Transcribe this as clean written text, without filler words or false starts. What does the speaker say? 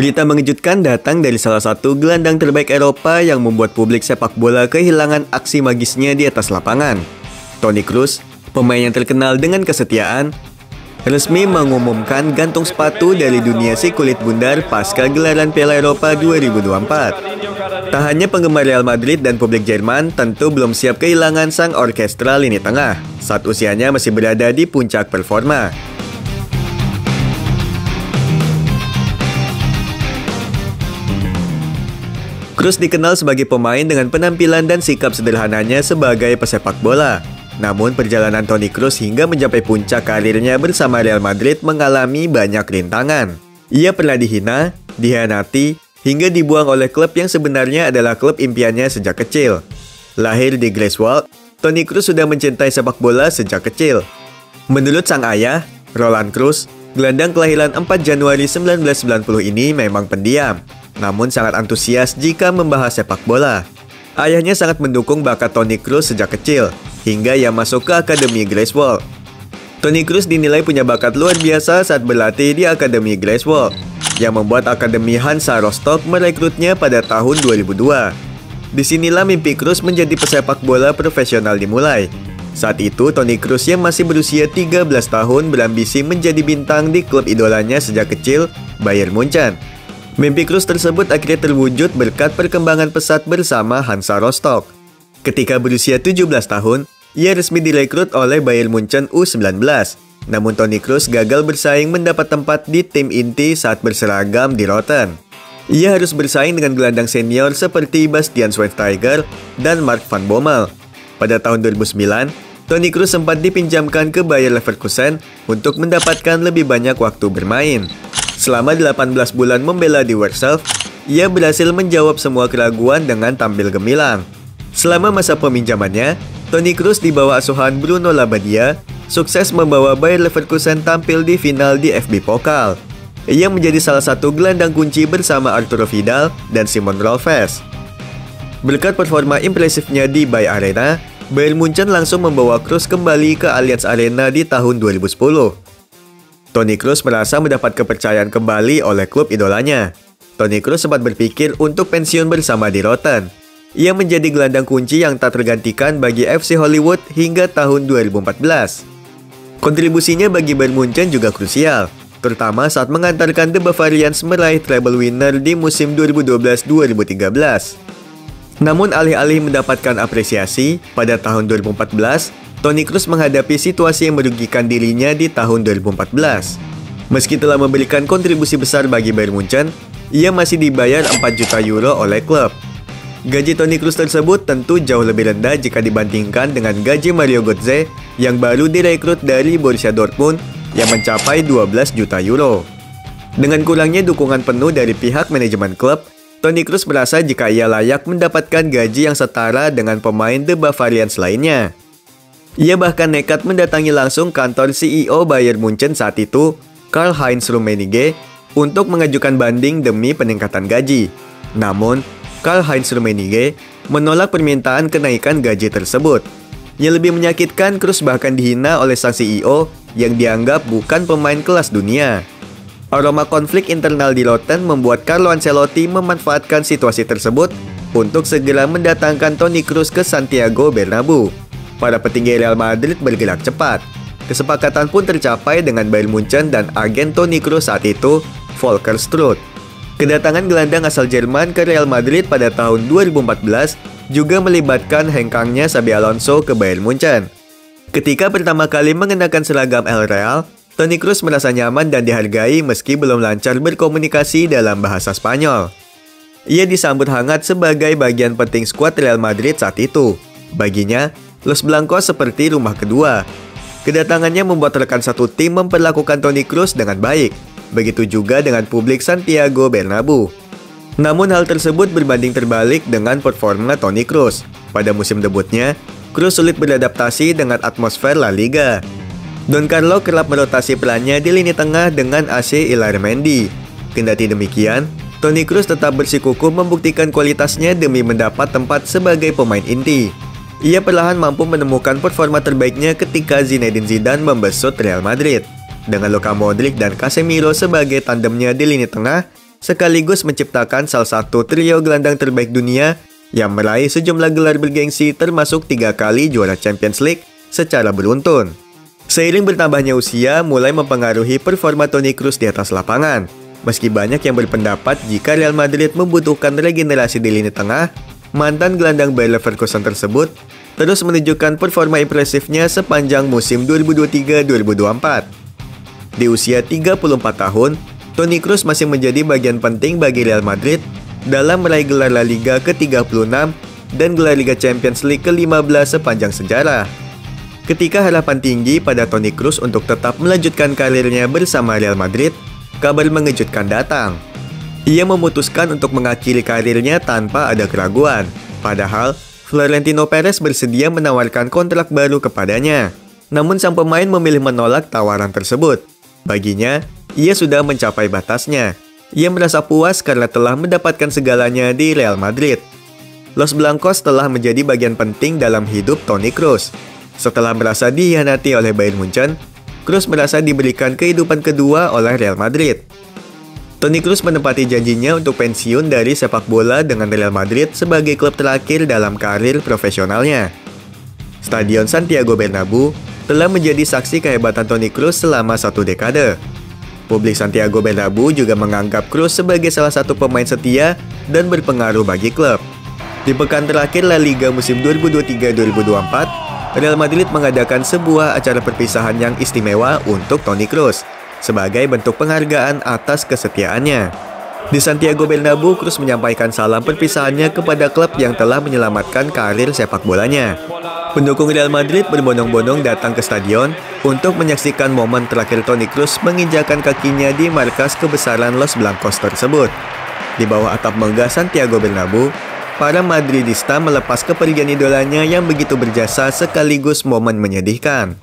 Berita mengejutkan datang dari salah satu gelandang terbaik Eropa yang membuat publik sepak bola kehilangan aksi magisnya di atas lapangan. Toni Kroos, pemain yang terkenal dengan kesetiaan, resmi mengumumkan gantung sepatu dari dunia si kulit bundar pasca gelaran Piala Eropa 2024. Tak hanya penggemar Real Madrid dan publik Jerman tentu belum siap kehilangan sang orkestra lini tengah saat usianya masih berada di puncak performa. Kroos dikenal sebagai pemain dengan penampilan dan sikap sederhananya sebagai pesepak bola. Namun perjalanan Toni Kroos hingga mencapai puncak karirnya bersama Real Madrid mengalami banyak rintangan. Ia pernah dihina, dikhianati, hingga dibuang oleh klub yang sebenarnya adalah klub impiannya sejak kecil. Lahir di Greifswald, Toni Kroos sudah mencintai sepak bola sejak kecil. Menurut sang ayah, Roland Kroos, gelandang kelahiran 4 Januari 1990 ini memang pendiam, namun sangat antusias jika membahas sepak bola. Ayahnya sangat mendukung bakat Toni Kroos sejak kecil, hingga ia masuk ke Akademi Greifswald. Toni Kroos dinilai punya bakat luar biasa saat berlatih di Akademi Greifswald, yang membuat Akademi Hansa Rostock merekrutnya pada tahun 2002. Disinilah mimpi Kroos menjadi pesepak bola profesional dimulai. Saat itu, Toni Kroos yang masih berusia 13 tahun berambisi menjadi bintang di klub idolanya sejak kecil, Bayern Munchen. Mimpi Kroos tersebut akhirnya terwujud berkat perkembangan pesat bersama Hansa Rostock. Ketika berusia 17 tahun, ia resmi direkrut oleh Bayern Munchen U19. Namun Toni Kroos gagal bersaing mendapat tempat di tim inti saat berseragam di Rotten. Ia harus bersaing dengan gelandang senior seperti Bastian Schweinsteiger dan Mark van Bommel. Pada tahun 2009, Toni Kroos sempat dipinjamkan ke Bayer Leverkusen untuk mendapatkan lebih banyak waktu bermain. Selama 18 bulan membela di Warsaw, ia berhasil menjawab semua keraguan dengan tampil gemilang. Selama masa peminjamannya, Toni Kroos di bawah asuhan Bruno Labbadia sukses membawa Bayer Leverkusen tampil di final di FB Pokal. Ia menjadi salah satu gelandang kunci bersama Arturo Vidal dan Simon Rolfes. Berkat performa impresifnya di Bayer Arena, Bayern Munchen langsung membawa Kroos kembali ke Allianz Arena di tahun 2010. Toni Kroos merasa mendapat kepercayaan kembali oleh klub idolanya. Toni Kroos sempat berpikir untuk pensiun bersama di Rotten. Ia menjadi gelandang kunci yang tak tergantikan bagi FC Hollywood hingga tahun 2014. Kontribusinya bagi Bayern Munchen juga krusial, terutama saat mengantarkan The Bavarians meraih treble winner di musim 2012-2013. Namun alih-alih mendapatkan apresiasi, pada tahun 2014, Toni Kroos menghadapi situasi yang merugikan dirinya di tahun 2014. Meski telah memberikan kontribusi besar bagi Bayern Munchen, ia masih dibayar 4 juta euro oleh klub. Gaji Toni Kroos tersebut tentu jauh lebih rendah jika dibandingkan dengan gaji Mario Götze yang baru direkrut dari Borussia Dortmund yang mencapai 12 juta euro. Dengan kurangnya dukungan penuh dari pihak manajemen klub, Toni Kroos merasa jika ia layak mendapatkan gaji yang setara dengan pemain The Bavarians lainnya. Ia bahkan nekat mendatangi langsung kantor CEO Bayern Munchen saat itu, Karl-Heinz Rummenigge, untuk mengajukan banding demi peningkatan gaji. Namun, Karl-Heinz Rummenigge menolak permintaan kenaikan gaji tersebut. Yang lebih menyakitkan, Kroos bahkan dihina oleh sang CEO yang dianggap bukan pemain kelas dunia. Aroma konflik internal di Rotten membuat Carlo Ancelotti memanfaatkan situasi tersebut untuk segera mendatangkan Toni Kroos ke Santiago Bernabeu. Para petinggi Real Madrid bergerak cepat. Kesepakatan pun tercapai dengan Bayern Munchen dan agen Toni Kroos saat itu, Volker Struth. Kedatangan gelandang asal Jerman ke Real Madrid pada tahun 2014 juga melibatkan hengkangnya Xabi Alonso ke Bayern Munchen. Ketika pertama kali mengenakan seragam El Real, Toni Kroos merasa nyaman dan dihargai meski belum lancar berkomunikasi dalam bahasa Spanyol. Ia disambut hangat sebagai bagian penting skuad Real Madrid saat itu. Baginya, Los Blancos seperti rumah kedua. Kedatangannya membuat rekan satu tim memperlakukan Toni Kroos dengan baik. Begitu juga dengan publik Santiago Bernabeu. Namun hal tersebut berbanding terbalik dengan performa Toni Kroos. Pada musim debutnya, Kroos sulit beradaptasi dengan atmosfer La Liga. Don Carlo kerap merotasi perannya di lini tengah dengan AC Illarramendi. Kendati demikian, Toni Kroos tetap bersikukuh membuktikan kualitasnya demi mendapat tempat sebagai pemain inti. Ia perlahan mampu menemukan performa terbaiknya ketika Zinedine Zidane membesut Real Madrid. Dengan Luka Modric dan Casemiro sebagai tandemnya di lini tengah, sekaligus menciptakan salah satu trio gelandang terbaik dunia yang meraih sejumlah gelar bergengsi termasuk 3 kali juara Champions League secara beruntun. Seiring bertambahnya usia mulai mempengaruhi performa Toni Kroos di atas lapangan. Meski banyak yang berpendapat jika Real Madrid membutuhkan regenerasi di lini tengah, mantan gelandang Bayer Leverkusen tersebut terus menunjukkan performa impresifnya sepanjang musim 2023-2024. Di usia 34 tahun, Toni Kroos masih menjadi bagian penting bagi Real Madrid dalam meraih gelar La Liga ke-36 dan gelar Liga Champions League ke-15 sepanjang sejarah. Ketika harapan tinggi pada Toni Kroos untuk tetap melanjutkan karirnya bersama Real Madrid, kabar mengejutkan datang. Ia memutuskan untuk mengakhiri karirnya tanpa ada keraguan. Padahal, Florentino Perez bersedia menawarkan kontrak baru kepadanya. Namun sang pemain memilih menolak tawaran tersebut. Baginya, ia sudah mencapai batasnya. Ia merasa puas karena telah mendapatkan segalanya di Real Madrid. Los Blancos telah menjadi bagian penting dalam hidup Toni Kroos. Setelah merasa dikhianati oleh Bayern Munchen, Kroos merasa diberikan kehidupan kedua oleh Real Madrid. Toni Kroos menepati janjinya untuk pensiun dari sepak bola dengan Real Madrid sebagai klub terakhir dalam karir profesionalnya. Stadion Santiago Bernabeu telah menjadi saksi kehebatan Toni Kroos selama 1 dekade. Publik Santiago Bernabeu juga menganggap Kroos sebagai salah satu pemain setia dan berpengaruh bagi klub. Di pekan terakhir La Liga musim 2023-2024, Real Madrid mengadakan sebuah acara perpisahan yang istimewa untuk Toni Kroos sebagai bentuk penghargaan atas kesetiaannya. Di Santiago Bernabeu, Kroos menyampaikan salam perpisahannya kepada klub yang telah menyelamatkan karir sepak bolanya. Pendukung Real Madrid berbondong-bondong datang ke stadion untuk menyaksikan momen terakhir Toni Kroos menginjakan kakinya di markas kebesaran Los Blancos tersebut. Di bawah atap megah Santiago Bernabeu, para Madridista melepas kepergian idolanya yang begitu berjasa sekaligus momen menyedihkan.